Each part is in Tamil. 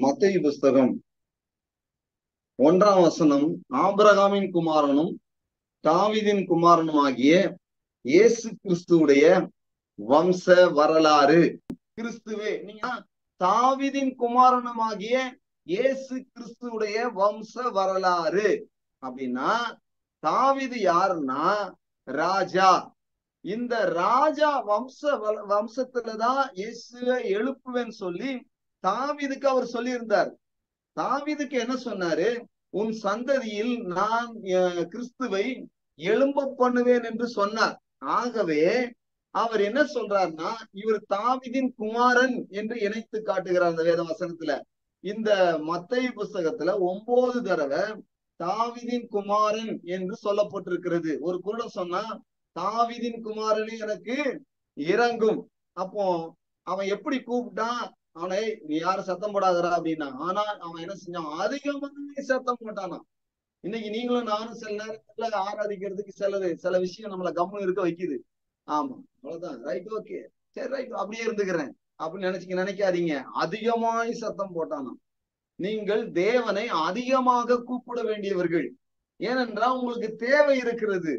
மத்தேயு புஸ்தகம் 1 ஆபிரகாமின் குமாரனும் தாவீதின் குமாரனுமாகிய இயேசு கிறிஸ்துவுடைய வம்ச வரலாறு. கிறிஸ்துவே நீங்க தாவீதின் குமாரனுமாகிய இயேசு கிறிஸ்துவுடைய வம்ச வரலாறு அப்படின்னா, தாவீது யாருன்னா ராஜா. இந்த ராஜா வம்சத்துலதான் இயேசுவை எழுப்புவேன்னு சொல்லி தாவீதுக்கு அவர் சொல்லி இருந்தார். தாவீதுக்கு என்ன சொன்னாரு? உன் சந்ததியில் நான் கிறிஸ்துவை எழும்ப பண்ணுவேன் என்று சொன்னார். ஆகவே அவர் என்ன சொல்றாருன்னா, இவர் தாவீதின் குமாரன் என்று இணைத்து காட்டுகிறார் அந்த வேத வசனத்துல. இந்த மத்தேயு புஸ்தகத்துல 9 தடவை தாவீதின் குமாரன் என்று சொல்லப்பட்டிருக்கிறது. ஒரு குருடன் சொன்னா, தாவீதின் குமாரனே எனக்கு இறங்கும். அப்போ அவன் எப்படி கூப்பிட்டான்? அவனை நீ யாரும் சத்தம் போடாதரா அப்படின்னா. ஆனா அவன் என்ன செஞ்சான்? அதிகமாக சத்தம் போட்டானா. இன்னைக்கு நீங்களும் நானும் சில நேரத்துல ஆராதிக்கிறதுக்கு சில விஷயம் நம்மள கம்முன்னு இருக்க வைக்குது. ஆமா, அவ்வளவுதான். ரைட், ஓகே, சரி, ரைட், அப்படியே இருந்துக்கிறேன் அப்படின்னு நினைக்காதீங்க. அதிகமாய் சத்தம் போட்டானா. நீங்கள் தேவனை அதிகமாக கூப்பிட வேண்டியவர்கள். ஏனென்றால் உங்களுக்கு தேவை இருக்கிறது.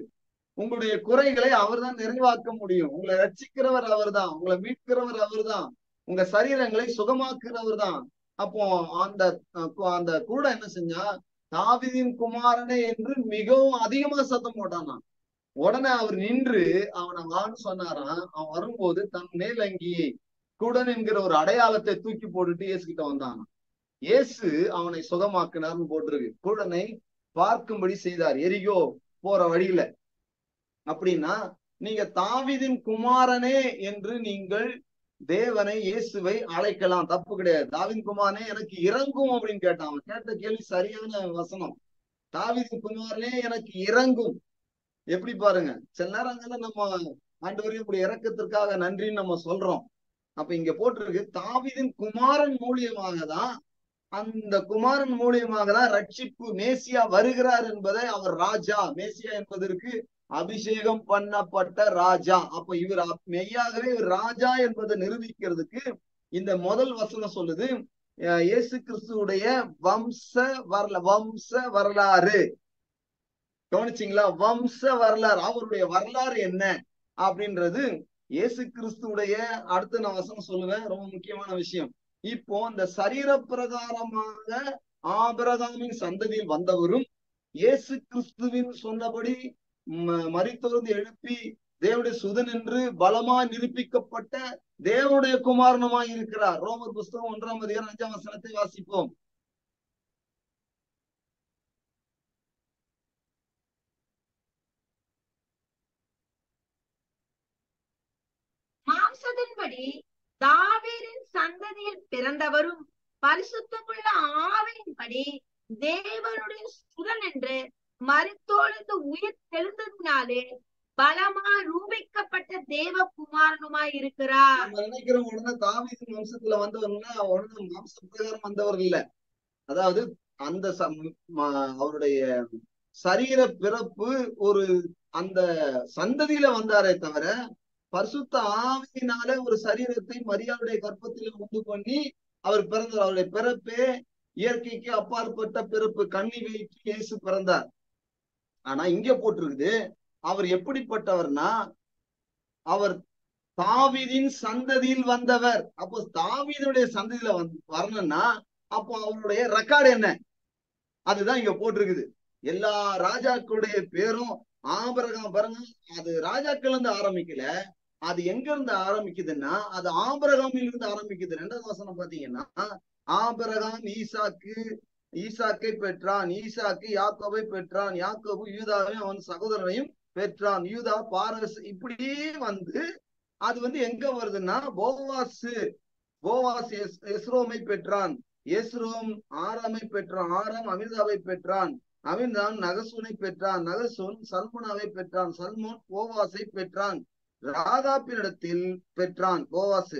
உங்களுடைய குறைகளை அவர் தான் நிறைவாக்க முடியும். உங்களை ரட்சிக்கிறவர் அவர் தான். உங்களை மீட்கிறவர் அவர் தான். உங்க சரீரங்களை சுகமாக்குறவர் தான். அப்போ அந்த அந்த கூட என்ன செஞ்சா, தாவீதின் குமாரனே என்று மிகவும் அதிகமா சத்தம் போட்டானா. உடனே அவர் நின்று அவனை வான்னு சொன்னாராம். அவன் வரும்போது தன் மேல் அங்கியை குடன் என்கிற ஒரு அடையாளத்தை தூக்கி போட்டுட்டு இயேசு கிட்ட வந்தானா. இயேசு அவனை சுகமாக்குனார்னு போட்டிருக்கு. குடனை பார்க்கும்படி செய்தார் எரிகோ போற வழியில. அப்படின்னா நீங்க தாவீதின் குமாரனே என்று நீங்கள் தேவனை இயேசுவை அழைக்கலாம், தப்பு கிடையாது. தாவீதின் குமாரனே எனக்கு இறங்கும் அப்படின்னு கேட்டான். அவன் கேட்ட கேள்வி சரியான வசனம். தாவீதின் குமாரனே எனக்கு இறங்கும். எப்படி பாருங்க, சில நேரங்கள்ல நம்ம ஆண்டவரையும் இப்படி இறக்கத்திற்காக நன்றின்னு நம்ம சொல்றோம். அப்ப இங்க போட்டிருக்கு, தாவீதின் குமாரன் மூலியமாக தான், அந்த குமாரன் மூலியமாக தான் ரட்சிப்பு மேசியா வருகிறார் என்பதை அவர் ராஜா, மேசியா என்பதற்கு அபிஷேகம் பண்ணப்பட்ட ராஜா. அப்ப இவர் மெய்யாகவே இவர் ராஜா என்பதை நிரூபிக்கிறதுக்கு இந்த முதல் வசனம் சொல்லுது, இயேசு கிறிஸ்துவுடைய வம்ச வரலாறு. கவனிச்சிங்களா? வம்ச வரலாறு, அவருடைய வரலாறு என்ன அப்படின்றது இயேசு கிறிஸ்துவுடைய. அடுத்து நான் வசனம் சொல்லுவேன், ரொம்ப முக்கியமான விஷயம். இப்போ இந்த சரீர பிரகாரமாக ஆபிரகாமின் சந்ததியில் வந்தவரும் இயேசு கிறிஸ்துவின் சொன்னபடி மரித்தோர்ந்து எழுப்பி தேவனுடைய சுதன் என்று பலமா நிரூபிக்கப்பட்ட தேவனுடைய குமாரனுமாய் இருக்கிறார். ரோமர் புஸ்தகம் 1:5 வாசிப்போம். மாம்சத்தின்படி தாவீதின் சந்ததியில் பிறந்தவரும் பரிசுத்தமுள்ள ஆவியின்படி தேவனுடைய சுதன் என்று மரித்தோழ்ந்து உயிர் தெழுந்ததினாலே பலமா ரூபிக்கப்பட்ட தேவ குமாரனுமாய் இருக்கிறார். நம்ம நினைக்கிறோம் உடனே தாவீதின் வம்சத்துல வந்தவர்னா உடனே மாம்ச பிரகாரம் வந்தவர் இல்ல. அதாவது அந்த அவருடைய சரீர பிறப்பு ஒரு அந்த சந்ததியில வந்தாரே தவிர, பரிசுத்த ஆவியினால ஒரு சரீரத்தை மரியாளுடைய கர்ப்பத்தில் உண்டு பண்ணி அவர் பிறந்தார். அவருடைய பிறப்பே இயற்கைக்கு அப்பாற்பட்ட பிறப்பு. கன்னி வயிற்றில் இயேசு பிறந்தார். ஆனா இங்க போட்டிருக்குது, அவர் எப்படிப்பட்டவர்னா அவர் தாவீதின் சந்ததியில் வந்தவர். அப்போ தாவீதுடைய சந்ததியில வரணும்னா அப்போ அவருடைய ரெக்கார்டு என்ன? அதுதான் இங்க போட்டிருக்குது. எல்லா ராஜாக்களுடைய பேரும் ஆபிரகாம் பாருங்க, அது ராஜாக்கள் இருந்து ஆரம்பிக்கல. அது எங்க இருந்து ஆரம்பிக்குதுன்னா, அது ஆபிரகாமில் இருந்து ஆரம்பிக்குது. 2வது வசனம் பாத்தீங்கன்னா, ஆபிரகாம் ஈசாக்கை பெற்றான், ஈசாக்கு யாக்கோபை பெற்றான், யாக்கோபு யூதாவையும் அவன் சகோதரனையும் பெற்றான், யூதா பாரஸ். இப்படி வந்து அது எங்க வருதுன்னா, போவாஸ் எஸ்ரோமை பெற்றான், எஸ்ரோம் ஆராமை பெற்றான், ஆராம் அமிர்தாவை பெற்றான், அமிர்தான் நகசூனை பெற்றான், நகசூன் சல்முனாவை பெற்றான், சல்மோன் போவாசை பெற்றான், ராகாப்பினிடத்தில் பெற்றான் போவாசு.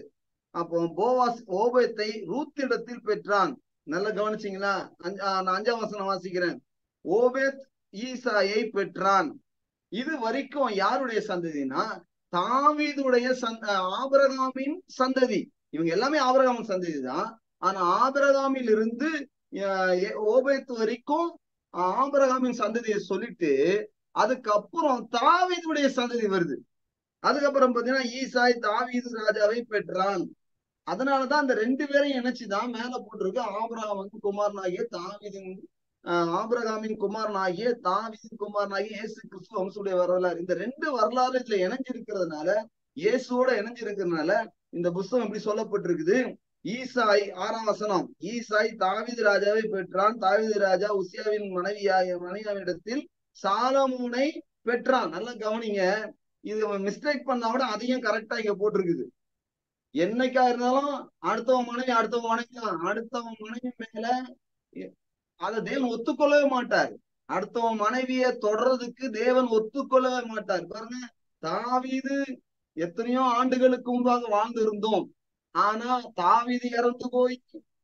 அப்போ போவாஸ் ஓபேத்தை ரூத்திடத்தில் பெற்றான். நல்லா கவனிச்சிங்களா? 5ஆம் வசனம் வாசிக்கிறேன். ஓபேத் ஈசாயை பெற்றான். இது வரைக்கும் யாருடைய சந்ததினா, தாவீதுடைய ஆபிரகாமின் சந்ததி. இவங்க எல்லாமே ஆபிரகாமின் சந்ததி தான். ஆனா ஆபிரகாமில் இருந்து ஓபேத் வரைக்கும் ஆபிரகாமின் சந்ததியை சொல்லிட்டு அதுக்கப்புறம் தாவீதுடைய சந்ததி வருது. அதுக்கப்புறம் பாத்தீங்கன்னா ஈசாய் தாவீது ராஜாவை பெற்றான். அதனாலதான் அந்த ரெண்டு பேரையும் இணைச்சுதான் மேல போட்டிருக்கு ஆபிரகாமின் குமாரனாகிய தாவீதின் ஆபிரகாமின் குமாரனாகிய தாவீதின் குமாரனாகிய இயேசு கிறிஸ்து வம்சத்துடைய வரலாறு. இந்த ரெண்டு வரலாறு இதுல இணைஞ்சிருக்கிறதுனால, இயேசுவோட இணைஞ்சிருக்கிறதுனால இந்த புஸ்தகம் இப்படி சொல்லப்பட்டிருக்குது. ஈசாய் 6ஆம் வசனம், ஈசாய் தாவீது ராஜாவை பெற்றான். தாவீது ராஜா உசியாவின் மனைவியிடத்தில் சாலமோனை பெற்றான். நல்லா கவனிங்க, இது மிஸ்டேக் பண்ணா கூட அதையும் கரெக்டா இங்க போட்டிருக்குது. என்னைக்கா இருந்தாலும் அடுத்தவன் மனைவி தான். அடுத்தவன் மனைவி மேல அதை தேவன் ஒத்துக்கொள்ளவே மாட்டார். அடுத்தவன் மனைவியை தொடர்றதுக்கு தேவன் ஒத்துக்கொள்ளவே மாட்டார். பாருங்க, தாவீது எத்தனையோ ஆண்டுகளுக்கு முன்பாக வாழ்ந்து இருந்தோம். ஆனா தாவீது இறந்து போய்,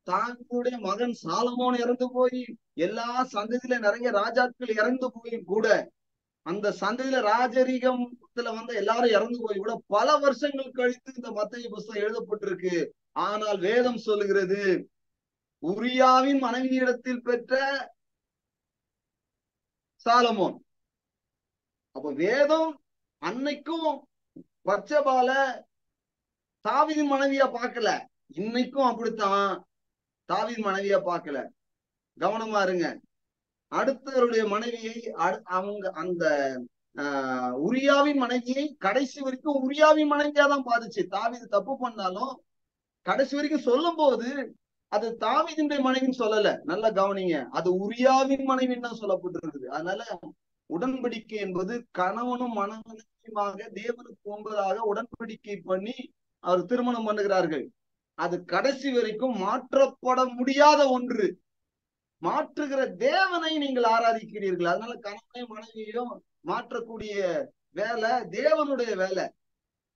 தாவீதுடைய மகன் சாலமோன் இறந்து போய், எல்லா சந்ததியில நிறைய ராஜாக்கள் இறந்து போய் கூட, அந்த சந்ததியில ராஜரீகத்துல வந்த எல்லாரும் இறந்து போய் கூட பல வருஷங்கள் கழித்து இந்த மத்தேயு புஸ்தகம் எழுதப்பட்டிருக்கு. ஆனால் வேதம் சொல்லுகிறது, உரியாவின் மனைவியிடத்தில் பெற்ற சாலமோன். அப்ப வேதம் அன்னைக்கும் பச்சபால தாவீதின் மனைவியா பார்க்கல, இன்னைக்கும் அப்படித்தான் தாவீது மனைவியா பார்க்கல. கவனமா இருங்க. அடுத்தவருடைய மனைவியை அவங்க அந்த உரியாவின் மனைவியை கடைசி வரைக்கும் உரியாவின் மனைவியா தான் பாதிச்சு. தாவீது தப்பு பண்ணாலும் கடைசி வரைக்கும் சொல்லும் போது அது தாவீதினுடைய மனைவின்னு சொல்லல. நல்லா கவனிங்க, அது உரியாவின் மனைவின்னு தான் சொல்லப்பட்டிருக்குது. அதனால உடன்படிக்கை என்பது கணவனும் மனைவியுமாக தேவனுக்கு ஒன்பதாக உடன்படிக்கை பண்ணி அவர் திருமணம் பண்ணுகிறார்கள். அது கடைசி வரைக்கும் மாற்றப்பட முடியாத ஒன்று. மாற்றுகிற தேவனை நீங்கள் ஆராதிக்கிறீர்கள். அதனால கணவனையும் மனைவியையும் மாற்றக்கூடிய வேலை தேவனுடைய வேலை.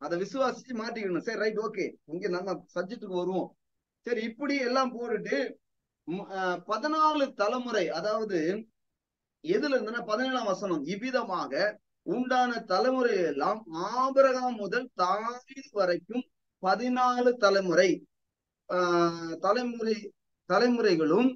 அதை விசுவாசிச்சு மாட்டிக்கணும். சரி, ரைட், ஓகே, இங்க நம்ம சப்ஜெக்டுக்கு வருவோம். சரி, இப்படி எல்லாம் போட்டுட்டு 14 தலைமுறை, அதாவது எதுல இருந்துன்னா 17ஆம் வசனம், இவ்விதமாக உண்டான தலைமுறை எல்லாம் ஆபிரகாம் முதல் தாவீது வரைக்கும் 14 தலைமுறைகளும்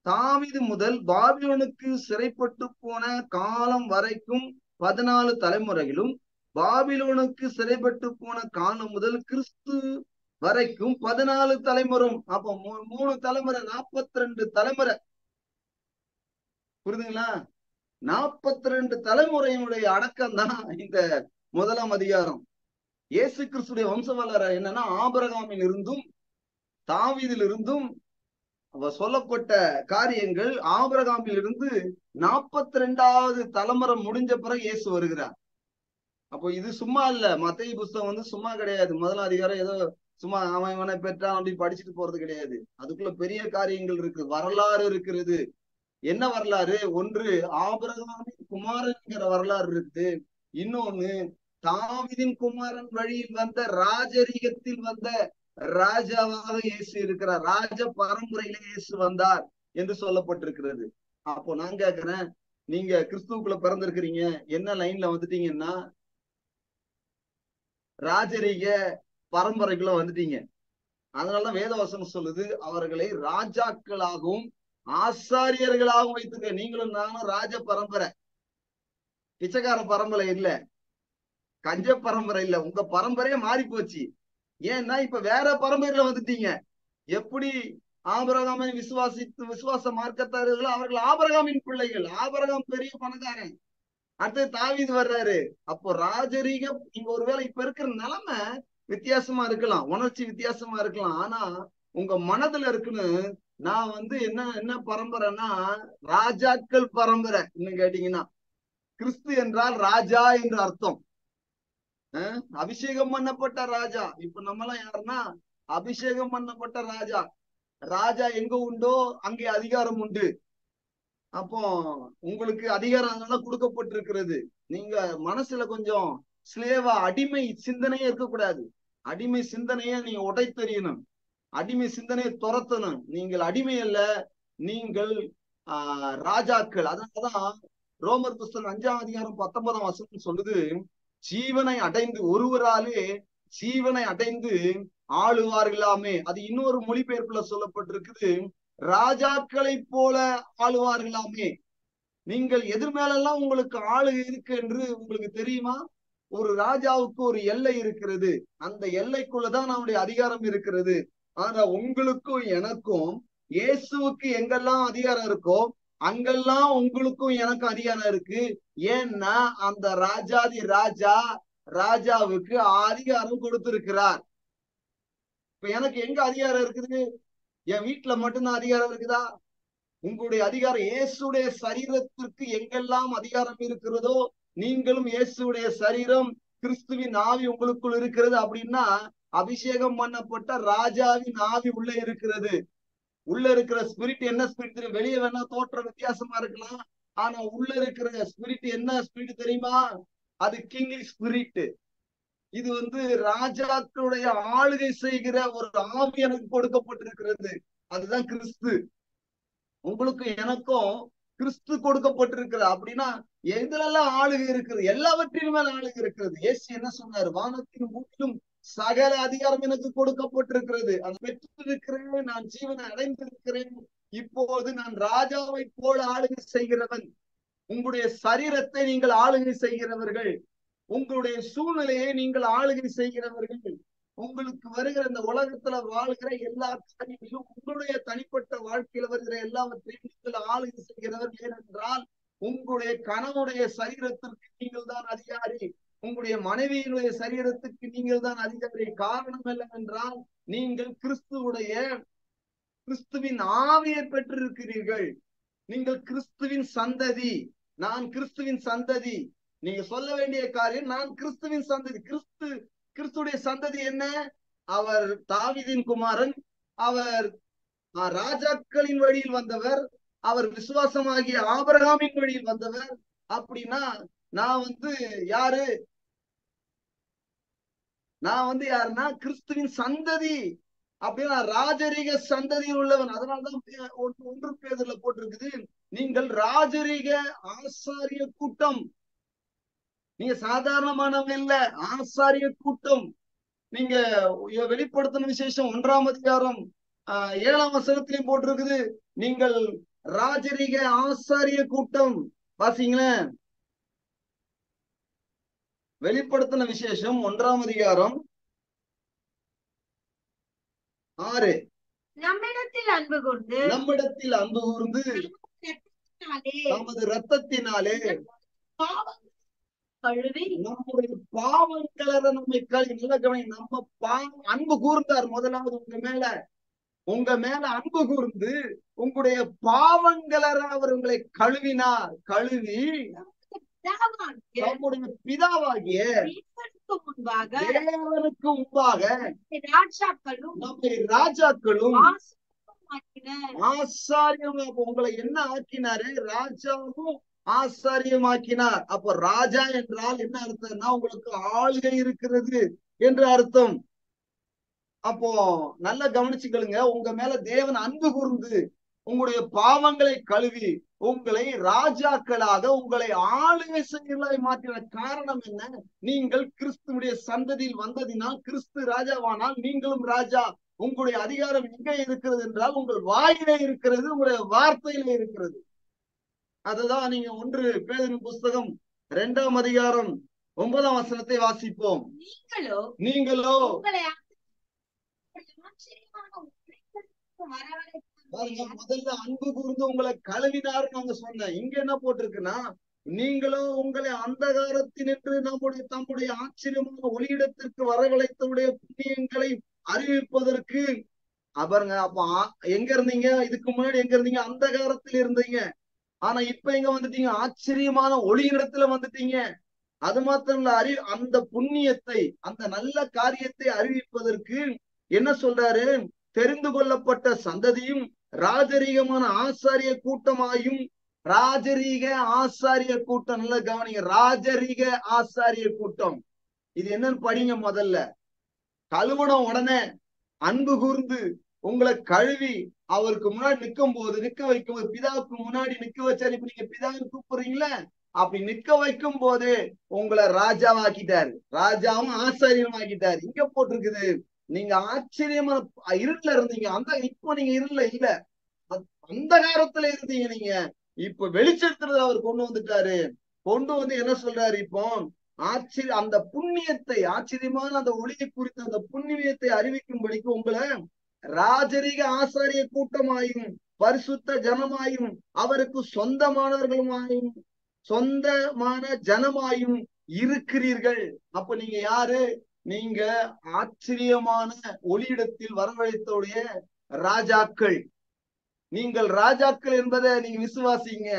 தாவீது முதல் பாபிலோனுக்கு சிறைப்பட்டு போன காலம் வரைக்கும் 14 தலைமுறைகளும், பாபிலோனுக்கு சிறைப்பட்டு போன காலம் முதல் கிறிஸ்து வரைக்கும் 14 தலைமுறை. அப்போ 3 தலைமுறை, 42 தலைமுறை. புரியுதுங்களா? 42 தலைமுறையினுடைய அடக்கம் தான் இந்த 1ஆம் அதிகாரம். இயேசு கிறிஸ்துடைய வம்சவளர என்னன்னா ஆபிரகாமில் இருந்தும் தாவீதில் இருந்தும் சொல்லப்பட்ட காரியங்கள். ஆபிரகாமில் இருந்து 42வது தலைமுறை முடிஞ்ச பிறகு இயேசு வருகிறார். அப்போ இது சும்மா இல்ல. மத்தேயு புஸ்தகம் சும்மா கிடையாது. 1ஆம் அதிகாரம் ஏதோ சும்மா அவன் இவனை பெற்றான் அப்படி படிச்சுட்டு போறது கிடையாது. அதுக்குள்ள பெரிய காரியங்கள் இருக்கு, வரலாறு இருக்கிறது. என்ன வரலாறு? ஒன்று ஆபிரகாமின் குமாரன்கிற வரலாறு இருக்குது. இன்னொன்னு தாவீதின் குமாரன் வழியில் வந்த ராஜரீகத்தில் வந்த ராஜாவாக இயேசு இருக்கிறார். ராஜ பரம்பரையில இயேசு வந்தார் என்று சொல்லப்பட்டிருக்கிறது. அப்போ நான் கேட்கிறேன், நீங்க கிறிஸ்துவுக்குள்ள பிறந்திருக்கிறீங்க, என்ன லைன்ல வந்துட்டீங்கன்னா ராஜரீக பரம்பரைக்குள்ள வந்துட்டீங்க. அதனாலதான் வேதவசனம் சொல்லுது, அவர்களை ராஜாக்களாகவும் ஆசாரியர்களாகவும் வைத்துக்க. நீங்களும் நானும் ராஜ பரம்பரை, பிச்சைக்கார பரம்பரை இல்ல, கஞ்ச பரம்பரை இல்ல. உங்க பரம்பரையே மாறி போச்சு. ஏன்னா இப்ப வேற பரம்பரையில வந்துட்டீங்க. எப்படி ஆபிரகாமை விசுவாச மார்க்கத்தார்களோ அவர்கள் ஆபிரகாமின் பிள்ளைகள். ஆபிரகாம் பெரிய பணக்காரன், அடுத்து தாவீது வர்றாரு. அப்போ ராஜரீகம் இங்க ஒருவேளை இப்ப இருக்கிற நிலைமை வித்தியாசமா இருக்கலாம், உணர்ச்சி வித்தியாசமா இருக்கலாம். ஆனா உங்க மனதுல இருக்குன்னு நான் என்ன பரம்பரைன்னா ராஜாக்கள் பரம்பரை. இன்னும் கேட்டீங்கன்னா கிறிஸ்து என்றால் ராஜா என்று அர்த்தம். அபிஷேகம் பண்ணப்பட்ட ராஜா. இப்ப நம்மளாம் யாருன்னா அபிஷேகம் பண்ணப்பட்ட ராஜா. ராஜா எங்க உண்டோ அங்கே அதிகாரம் உண்டு. அப்போ உங்களுக்கு அதிகாரம் அதனால கொடுக்கப்பட்டிருக்கிறது. நீங்க மனசுல கொஞ்சம் ஸ்லேவா, அடிமை சிந்தனையே இருக்கக்கூடாது. அடிமை சிந்தனையை நீங்க உடைத்தெறியணும், அடிமை சிந்தனையை துரத்தணும். நீங்கள் அடிமை அல்ல, நீங்கள் ராஜாக்கள். அதனாலதான் ரோமர் புஸ்தகம் 5ஆம் அதிகாரம் 19ஆம் வசனம் சொல்லுது, ஜீவனை அடைந்து ஒருவராலே ஜீவனை அடைந்து ஆளுவார்களாமே. அது இன்னொரு மொழிபெயர்ப்புல சொல்லப்பட்டிருக்குது, ராஜாக்களை போல ஆளுவார்களாமே. நீங்கள் எதிர் மேலெல்லாம் உங்களுக்கு ஆளுகை இருக்கு என்று உங்களுக்கு தெரியுமா? ஒரு ராஜாவுக்கு ஒரு எல்லை இருக்கிறது. அந்த எல்லைக்குள்ளதான் நம்முடைய அதிகாரம் இருக்கிறது. ஆனா உங்களுக்கும் எனக்கும் இயேசுவுக்கு எங்கெல்லாம் அதிகாரம் இருக்கோ அங்கெல்லாம் உங்களுக்கும் எனக்கும் அதிகாரம் இருக்கு. ஏன்னா அந்த ராஜாதி ராஜா ராஜாவுக்கு அதிகாரம் கொடுத்திருக்கிறார். இப்ப எனக்கு எங்க அதிகாரம் இருக்குது? என் வீட்டுல மட்டும்தான் அதிகாரம் இருக்குதா? உங்களுடைய அதிகாரம் இயேசுடைய சரீரத்திற்கு எங்கெல்லாம் அதிகாரம் இருக்கிறதோ, நீங்களும் இயேசுடைய சரீரம், கிறிஸ்துவின் ஆவி உங்களுக்குள் இருக்கிறது. அப்படின்னா அபிஷேகம் பண்ணப்பட்ட ராஜாவின் ஆவி உள்ள இருக்கிறது. உள்ள இருக்கிற ஸ்பிரிட் என்ன ஸ்பிரிட்? வெளியே வேணா தோற்ற வித்தியாசமா இருக்கலாம், ஆனா உள்ள இருக்கிற ஸ்பிரிட் என்ன ஸ்பிரிட் தெரியுமா? அது கிங்லி ஸ்பிரிட். இது ராஜாக்களுடைய ஆளுகை செய்கிற ஒரு ஆவி எனக்கு கொடுக்கப்பட்டிருக்கிறது. அதுதான் கிறிஸ்து. உங்களுக்கு எனக்கும் கிறிஸ்து கொடுக்கப்பட்டிருக்கிறது. அப்படின்னா எதுலெல்லாம் ஆளுகை இருக்கிறது? எல்லாவற்றிலும் மேல ஆளுகை இருக்கிறது. இயேசு என்ன சொன்னார்? வானத்திலும் பூமியிலும் சகல அதிகாரம் எனக்கு கொடுக்கப்பட்டிருக்கிறது. அதை பெற்றிருக்கிறேன், நான் ஜீவனை அடைந்திருக்கிறேன். இப்போது நான் ராஜாவை போல ஆளுகை செய்கிறவன். உங்களுடைய சரீரத்தை நீங்கள் ஆளுகை செய்கிறவர்கள், உங்களுடைய சூழ்நிலையை நீங்கள் ஆளுகை செய்கிறவர்கள். உங்களுக்கு வருகிற இந்த உலகத்துல வாழ்கிற எல்லா காரியங்களிலும் உங்களுடைய தனிப்பட்ட வாழ்க்கையில வருகிற எல்லாவற்றையும் நீங்கள் ஆளுகை செய்கிறவர்கள். ஏனென்றால் உங்களுடைய கணவனுடைய சரீரத்திற்கு நீங்கள் தான் அதிகாரி, உங்களுடைய மனைவியினுடைய சரீரத்துக்கு நீங்கள் தான் அதிகாரி. காரணம் என்னவென்றால் நீங்கள் கிறிஸ்துவின் ஆவியை பெற்றிருக்கிறீர்கள். நீங்கள் கிறிஸ்துவின் சந்ததி. நான் கிறிஸ்துவின் சந்ததி. நீங்க சொல்ல வேண்டிய காரியம், நான் கிறிஸ்துவின் சந்ததி. கிறிஸ்துடைய சந்ததி என்ன? அவர் தாவீதின் குமாரன், அவர் ராஜாக்களின் வழியில் வந்தவர், அவர் விசுவாசமாகிய ஆபிரகாமின் வழியில் வந்தவர். அப்படின்னா நான் யாரு? நான் யாருன்னா கிறிஸ்துவின் சந்ததி. அப்படின்னா ராஜரீக சந்ததியில் உள்ளவன். அதனால்தான் 1 பேதுருல போட்டிருக்குது, நீங்கள் ராஜரீக ஆசாரிய கூட்டம். நீங்க சாதாரணமானவங்க இல்ல, ஆசாரிய கூட்டம். நீங்க வெளிப்படுத்தின விசேஷம் 1ஆம் அதிகாரம் 7ஆம் வசனத்திலையும் போட்டிருக்குது, நீங்கள் ராஜரீக ஆசாரிய கூட்டம். வாசிங்களேன். வெளிப்படுத்தின விசேஷம் 1ஆம் அதிகாரம் 6. நம்மிடத்தில் அன்பு கூர்ந்து நமது இரத்தத்தினாலே கழுவி நம்முடைய பாவங்களை நம்மை நல்ல கவனி. நம்ம அன்பு கூர்ந்தார். முதலாவது உங்க மேல அன்பு கூர்ந்து உங்களுடைய பாவங்களை அவர் உங்களை கழுவினார். கழுவி நம்முடைய பிதாவாகிய தேவனுக்கு முன்பாக நம்மை ராஜாக்களும் ஆசாரியம். உங்களை என்ன ஆக்கினாரு? ராஜாவும் ஆசாரியமாக்கினார். அப்ப ராஜா என்றால் என்ன அர்த்தம்னா உங்களுக்கு ஆளுகை இருக்கிறது என்று அர்த்தம். அப்போ நல்லா கவனிச்சுக்கலுங்க. உங்க மேல தேவன் அன்பு கூர்ந்து உங்களுடைய பாவங்களை கழுவி உங்களை ராஜாக்களாக, உங்களை ஆளுகை செய்யலாய் மாற்றின. காரணம் என்ன? நீங்கள் கிறிஸ்துவுடைய சந்ததியில் வந்ததினால், கிறிஸ்து ராஜாவானால் நீங்களும் ராஜா. உங்களுடைய அதிகாரம் எங்கே இருக்கிறது என்றால் உங்கள் வாயிலே இருக்கிறது, உங்களுடைய வார்த்தையிலே இருக்கிறது. அதுதான் நீங்க 1 பேதுரு புஸ்தகம் 2ஆம் அதிகாரம் 9ஆம் வசனத்தை வாசிப்போம். நீங்களோ முதல்ல அன்பு கூர்ந்து உங்களை கழுவினார் நாங்க சொன்னேன். இங்க என்ன போட்டிருக்குன்னா, நீங்களோ உங்களை அந்தகாரத்தினின்று தம்முடைய ஆச்சரியமான ஒளியிடத்திற்கு வரவழைத்தவுடைய புண்ணியங்களை அறிவிப்பதற்கு. பாருங்க, அப்ப எங்க இருந்தீங்க? இதுக்கு முன்னாடி எங்க இருந்தீங்க? அந்தகாரத்தில் இருந்தீங்க. ஆனா இப்ப எங்க வந்துட்டீங்க? ஆச்சரியமான ஒளியிடத்துல வந்துட்டீங்க. அது மாத்திரம் இல்ல, அந்த புண்ணியத்தை, அந்த நல்ல காரியத்தை அறிவிப்பதற்கு என்ன சொல்றாரு? தெரிந்து கொள்ளப்பட்ட சந்ததியும் ராஜரீகமான ஆசாரிய கூட்டமாயும். ராஜரீக ஆசாரிய கூட்டம். நல்ல கவனிங்க, ராஜரீக ஆசாரிய கூட்டம். இது என்னன்னு படிங்க. முதல்ல கழுவன உடனே அன்பு கூர்ந்து உங்களை கழுவி அவருக்கு முன்னாடி நிற்க வைக்கும் போது, பிதாவுக்கு முன்னாடி நிக்க வச்சாரு. இப்ப நீங்க பிதாவை கூப்பிடுறீங்களா? அப்படி நிக்க வைக்கும் போது உங்களை ராஜாவாக்கிட்டாரு, ராஜாவும் ஆசாரியம் ஆக்கிட்டாரு. இங்க போட்டிருக்குது, நீங்க ஆச்சரியமான இருட்டுல இருந்தீங்க. இப்போ நீங்க இருள இல்ல, அந்த காலத்துல இருந்தீங்க நீங்க. இப்ப வெளிச்சத்துல அவர் கொண்டு வந்துட்டாரு. கொண்டு வந்து என்ன சொல்றாரு இப்போ? அந்த புண்ணியத்தை, ஆச்சரியமான அந்த ஒளியை குறித்த அந்த புண்ணியத்தை அறிவிக்கும்படிக்கு உங்களை ராஜரீக ஆசாரிய கூட்டமாயும் பரிசுத்த ஜனமாயும் அவருக்கு சொந்தமானவர்களுமாயும் சொந்தமான ஜனமாயும் இருக்கிறீர்கள். அப்ப நீங்க யாரு? நீங்க ஆச்சரியமான ஒளியிடத்தில் வரவழைத்தோடைய ராஜாக்கள். நீங்கள் ராஜாக்கள் என்பதை நீங்க விசுவாசிங்க.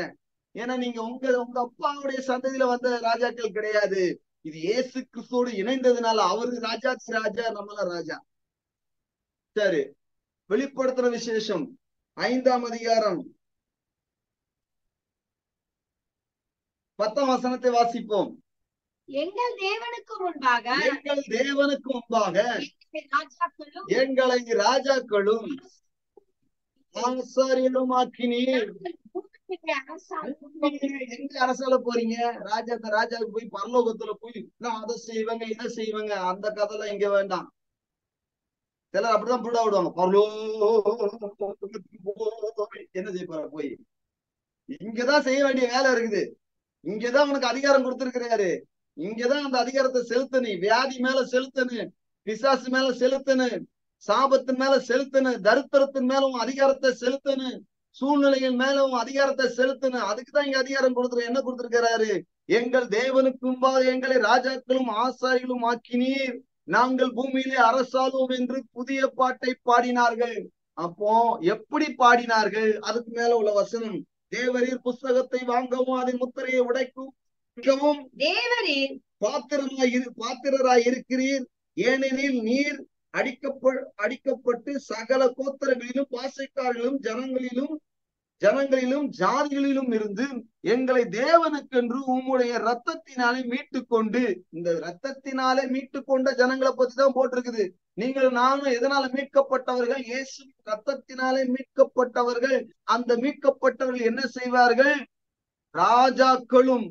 ஏன்னா நீங்க உங்க உங்க அப்பாவுடைய சந்ததியில வந்த ராஜாக்கள் கிடையாது. இது இயேசு கிறிஸ்துவோடு இணைந்ததுனால அவரு ராஜாக்கு ராஜா, நம்மள ராஜா. சரி, வெளிப்படுத்துற விசேஷம் 5ஆம் அதிகாரம் 10ஆம் வசனத்தை வாசிப்போம். எங்கள் தேவனுக்கு முன்பாக எங்கள் தேவனுக்கு முன்பாக ராஜாக்களும் எங்களை ராஜாக்களும் ஆசாரியனுமாக்கினீர். எங்க அரசால போறீங்க? ராஜாவுக்கு போய் பரலோகத்துல போய் நான் அதை செய்வேங்க இதை செய்வேங்க, அந்த கதைலாம் இங்க வேண்டாம். சிலர் அப்படிதான் புள்ள விடுவாங்க. என்ன செய்ய போற? போய் இங்கதான் செய்ய வேண்டிய வேலை இருக்குது. இங்கதான் உனக்கு அதிகாரம் கொடுத்திருக்கிறாரு. இங்கதான் அந்த அதிகாரத்தை செலுத்தனு. வியாதி மேல செலுத்தனு, பிசாசு மேல செலுத்தனு, சாபத்தின் மேல செலுத்தனு, தரித்திரத்தின் மேல உன் அதிகாரத்தை செலுத்தனு, சூழ்நிலைகள் மேல உன் அதிகாரத்தை செலுத்தனு. அதுக்குதான் இங்க அதிகாரம் கொடுத்துரு. என்ன கொடுத்திருக்கிறாரு? எங்கள் தேவனுக்கு முன்பாக எங்களை ராஜாக்களும் ஆசாரிகளும் ஆக்கினீர், நாங்கள் பூமியிலே அரசாளுவோம் என்று புதிய பாட்டை பாடினார்கள். அப்போ எப்படி பாடினார்கள்? அதுக்கு மேல உள்ள வசனம், தேவரீர் புஸ்தகத்தை வாங்கவும் அதன் முத்திரையை உடைக்கவும் தேவரீர் பாத்திரராய் இருக்கிறீர். ஏனெனில் நீர் அடிக்கப்பட்டு சகல கோத்திரங்களிலும் பாசைக்காரர்களும் ஜனங்களிலும் ஜாதிகளிலும் இருந்து எங்களை தேவனுக்கென்று உம்முடைய ரத்தத்தினாலே மீட்டு கொண்டு, இந்த ரத்தத்தினாலே மீட்டு கொண்ட ஜனங்களை பத்தி தான் போட்டிருக்குது. நீங்கள் நானும் எதனால மீட்கப்பட்டவர்கள்? இயேசு ரத்தத்தினாலே மீட்கப்பட்டவர்கள். அந்த மீட்கப்பட்டவர்கள் என்ன செய்வார்கள்? ராஜாக்களும்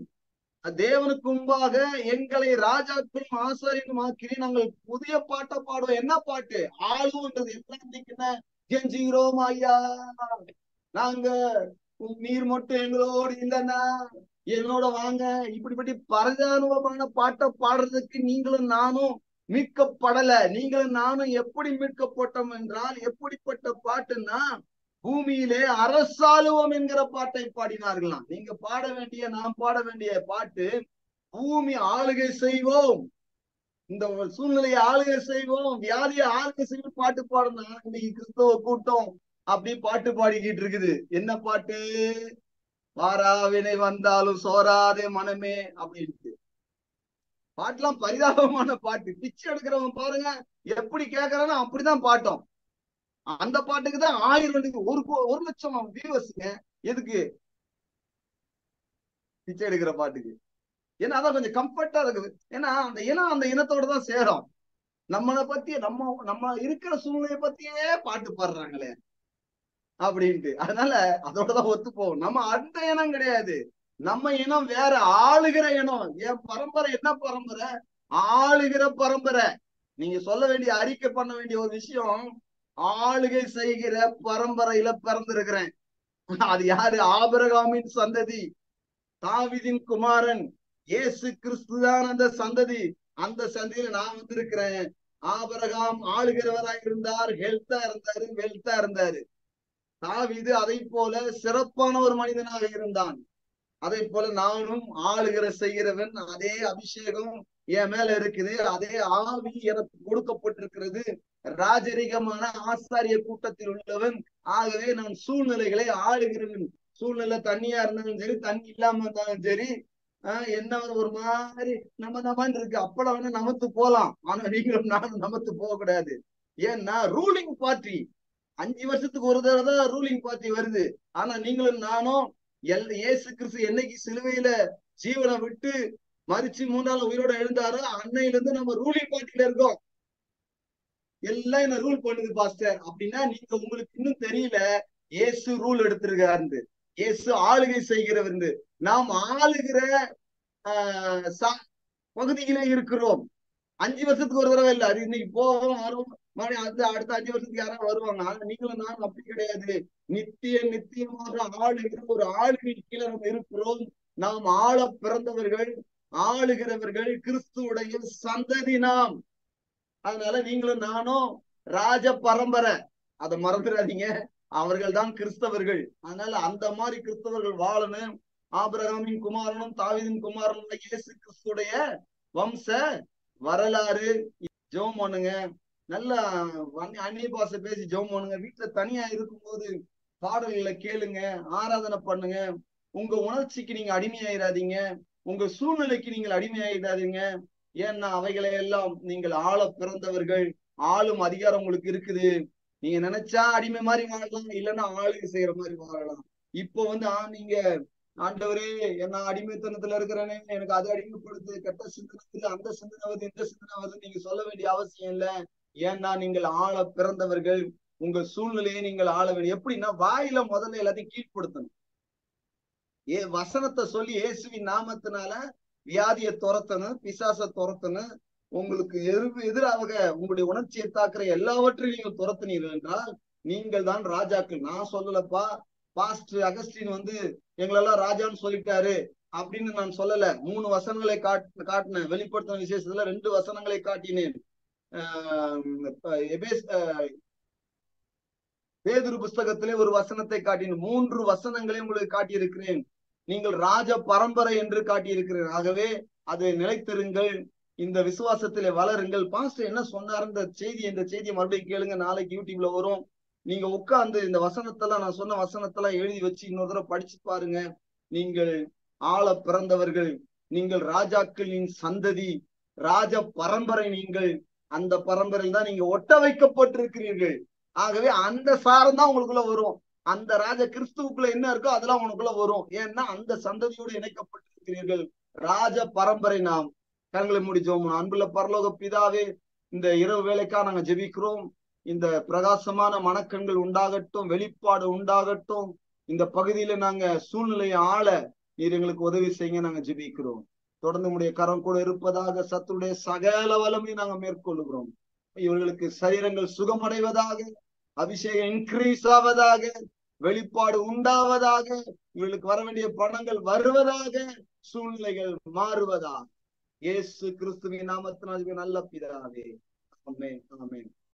தேவனுக்கு முன்பாக எங்களை ராஜாக்களும் ஆசாரியனும் ஆக்கி நாங்கள் புதிய பாட்டை பாடுவோம். என்ன பாட்டு? ஆளுன்றது என்ன? கெஞ்சுகிறோம் ஐயா, நாங்க நீர் மட்டும் எங்களோடு இல்லைன்னா என்னோட வாங்க. இப்படிப்பட்ட பரதானுபவமான பாட்டை பாடுறதுக்கு நீங்களும் நானும் மீட்கப்படல. நீங்களும் நானும் எப்படி மீட்கப்பட்டோம் என்றால், எப்படிப்பட்ட பாட்டுன்னா பூமியிலே அரசாளுவோம் என்கிற பாட்டை பாடினார்களாம். நீங்க பாட வேண்டிய, நாம் பாட வேண்டிய பாட்டு, பூமி ஆளுகை செய்வோம், இந்த சூழ்நிலையை ஆளுகை செய்வோம், வியாதியை ஆளுகை செய்வோம் பாட்டு பாடணும். இன்னைக்கு கிறிஸ்தவ கூட்டம் அப்படி பாட்டு பாடிக்கிட்டு இருக்குது. என்ன பாட்டு? வாராவினை வந்தாலும் சோராதே மனமே அப்படின்ட்டு பாட்டுலாம் பரிதாபமான பாட்டு. பிச்சை எடுக்கிறவன் பாருங்க எப்படி கேட்கறானோ அப்படிதான் பாட்டம். அந்த பாட்டுக்கு தான் 1000 1 லட்சம் வியூவர்ஸுங்க. எதுக்கு? பிச்சை எடுக்கிற பாட்டுக்கு. ஏன்னா அதான் கொஞ்சம் கம்ஃபர்ட்டா இருக்குது. ஏன்னா அந்த இனம் அந்த இனத்தோட தான் சேரும். நம்மளை பத்தி நம்ம இருக்கிற சூழ்நிலையை பத்தியே பாட்டு பாடுறாங்களே அப்படின்ட்டு. அதனால அதோடதான் ஒத்து போகும். நம்ம அந்த இனம் கிடையாது. நம்ம இனம் வேற, ஆளுகிற இனம். என் பரம்பரை என்ன பரம்பரை? ஆளுகிற பரம்பரை. நீங்க சொல்ல வேண்டிய, அறிக்கை பண்ண வேண்டிய ஒரு விஷயம், ஆளுகை செய்கிற பரம்பரையில பிறந்திருக்கிறேன். அது யாரு? ஆபிரகாமின் சந்ததி, தாவீதின் குமாரன் இயேசு கிறிஸ்துதான் அந்த சந்ததி. அந்த சந்ததியில நான் வந்திருக்கிறேன். ஆபிரகாம் ஆளுகிறவராய் இருந்தார், ஹெல்த்தா இருந்தாரு, வெல்த்தா இருந்தாரு. தாவீது அதை போல சிறப்பான ஒரு மனிதனாக இருந்தான். அதை போல நானும் ஆளுகிற செய்கிறவன். அதே அபிஷேகம் என் மேல இருக்குது, அதே ஆவி எனக்கு கொடுக்கப்பட்டிருக்கிறது. ராஜரிகமான ஆசாரிய கூட்டத்தில் உள்ளவன். ஆகவே நான் சூழ்நிலைகளை ஆளுகிறவன். சூழ்நிலை தண்ணியா இருந்தாலும் சரி, தண்ணி இல்லாம இருந்தாலும் சரி, என்ன ஒரு மாதிரி நம்மன்னு இருக்கு, அப்பளம் வேணா நமத்து போலாம். ஆனா நீங்களும் நானும் நமத்து போக கூடாது. ஏன்னா ரூலிங் பார்ட்டி 5 வருஷத்துக்கு ஒரு தடவை தான் ரூலிங் பார்ட்டி வருது. ஆனா நீங்களும் நானும் இயேசு கிறிஸ்து என்னைக்கு சிலுவையில ஜீவனை விட்டு மறிச்சு 3 உயிரோட எழுந்தாரோ அன்னையில இருந்து நம்ம ரூலிங் பார்ட்டியில இருக்கோம். எல்லாம் என்ன ரூல் பண்ணுது பாஸ்டர் அப்படின்னா, நீங்க உங்களுக்கு இன்னும் தெரியல இயேசு ரூல் எடுத்திருக்காரு, இயேசு ஆளுகை செய்கிறவர். நாம் ஆளுகிற பகுதியிலே இருக்கிறோம். 5 வருஷத்துக்கு ஒரு தடவை இல்லை. அது இன்னைக்கு போவோம் மறுபடியும் அடுத்த 5 வருஷத்துக்கு யாராவது வருவாங்க. ஆனா நீங்களும் நானும் அப்படி கிடையாது. நித்தியமாக ஆளுகிற ஒரு ஆளுகையின் கீழே நம்ம இருக்கிறோம். நாம் ஆள பிறந்தவர்கள், ஆளுகிறவர்கள், கிறிஸ்துவுடைய சந்ததி நாம். அதனால நீங்களும் நானும் ராஜ பரம்பரை, அதை மறந்துடாதீங்க. அவர்கள் தான் கிறிஸ்தவர்கள். அதனால அந்த மாதிரி கிறிஸ்தவர்கள் வாழணும். ஆபிரகாமின் குமாரனும் தாவீதின் குமாரனும் இயேசு கிறிஸ்துடைய வம்ச வரலாறு. ஜெபம் பண்ணுங்க. நல்லா அந்நிய பாஷை பேசி ஜெபம் பண்ணுங்க. வீட்டுல தனியா இருக்கும்போது பாடல்களை கேளுங்க, ஆராதனை பண்ணுங்க. உங்க உணர்ச்சிக்கு நீங்க அடிமையாயிராதீங்க, உங்க சூழ்நிலைக்கு நீங்கள் அடிமையாயிடாதீங்க. ஏன்னா அவைகளை எல்லாம் நீங்கள் ஆள பிறந்தவர்கள். ஆளும் அதிகாரம் உங்களுக்கு இருக்குது. நீங்க நினைச்சா அடிமை மாதிரி வாழலாம், இல்லைன்னா ஆளுகை செய்யற மாதிரி வாழலாம். இப்போ நீங்க ஆண்டவரே என்ன அடிமைத்தனத்துல இருக்கிறேனே, எனக்கு அது அடிமைப்படுது, கெட்ட சிந்தனை, அந்த சிந்தனை வருது, இந்த சிந்தனை வருது, நீங்க சொல்ல வேண்டிய அவசியம் இல்லை. ஏன்னா நீங்கள் ஆள பிறந்தவர்கள். உங்க சூழ்நிலையை நீங்கள் ஆள வேண்டும். எப்படின்னா வாயில முதல்ல எல்லாத்தையும் கீழ்ப்படுத்தணும். வசனத்தை சொல்லி இயேசுவின் நாமத்தினால வியாதியை துரத்தணும், பிசாசை துரத்தணும். உங்களுக்கு எதிராக உங்களுடைய உணர்ச்சியை தாக்குற எல்லாவற்றையும் நீங்கள் துரத்தினீர்கள் என்றால் நீங்கள் தான் ராஜாக்கள். நான் சொல்லலப்பா, பாஸ்டர் அகஸ்டின் எங்களெல்லாம் ராஜான்னு சொல்லிட்டாரு அப்படின்னு நான் சொல்லல. 3 வசனங்களை காட்டினேன். வெளிப்படுத்தின விசேஷத்துல 2 வசனங்களை காட்டினேன். பேதுரு புஸ்தகத்திலே ஒரு வசனத்தை காட்டினேன். 3 வசனங்களை உங்களுக்கு காட்டியிருக்கிறேன். நீங்கள் ராஜ பரம்பரை என்று காட்டியிருக்கிறேன். ஆகவே அதை நிலைத்திருங்கள், இந்த விசுவாசத்திலே வளருங்கள். பாஸ்டர் என்ன சொன்னார் இந்த செய்தியை மறுபடியும் கேளுங்க, நாளைக்கு யூடியூப்ல வரும். நீங்க உட்கார்ந்து இந்த வசனத்தெல்லாம், நான் சொன்ன வசனத்தெல்லாம் எழுதி வச்சு இன்னொரு தடவை படிச்சு பாருங்க. நீங்கள் ஆள பிறந்தவர்கள், நீங்கள் ராஜாக்களின் சந்ததி, ராஜ பரம்பரை. நீங்கள் அந்த பரம்பரையில் தான் நீங்க ஒட்ட வைக்கப்பட்டிருக்கிறீர்கள். ஆகவே அந்த சாரம் தான் உங்களுக்குள்ள வரும். அந்த ராஜ கிறிஸ்துவுக்குள்ள என்ன இருக்கோ அதெல்லாம் உனக்குள்ள வரும். ஏன்னா அந்த சந்ததியோடு இணைக்கப்பட்டிருக்கிறீர்கள். ராஜ பரம்பரை நாம். கண்களை மூடி ஜெபம். அன்புள்ள பரலோக பிதாவே, இந்த இரவு வேலைக்காக நாங்க ஜெபிக்கிறோம். இந்த பிரகாசமான மனக்கண்கள் உண்டாகட்டும், வெளிப்பாடு உண்டாகட்டும். இந்த பகுதியில நாங்க சூழ்நிலையை ஆள நீர் எங்களுக்கு உதவி செய்யுங்க. நாங்க ஜெபிக்கிறோம். தொடர்ந்து உடைய கரம் கூட இருப்பதாக. சத்துடைய சகல வல்லமையை நாங்க மேற்கொள்ளுகிறோம். இவர்களுக்கு சரீரங்கள் சுகமடைவதாக, அபிஷேகம் இன்க்ரீஸ் ஆவதாக, வெளிப்பாடு உண்டாவதாக, இவர்களுக்கு வர வேண்டிய பணங்கள் வருவதாக, சூழ்நிலைகள் மாறுவதாக. இயேசு கிறிஸ்துவின் நாமத்தினால் நல்ல பிதாவே. ஆமென், ஆமென்.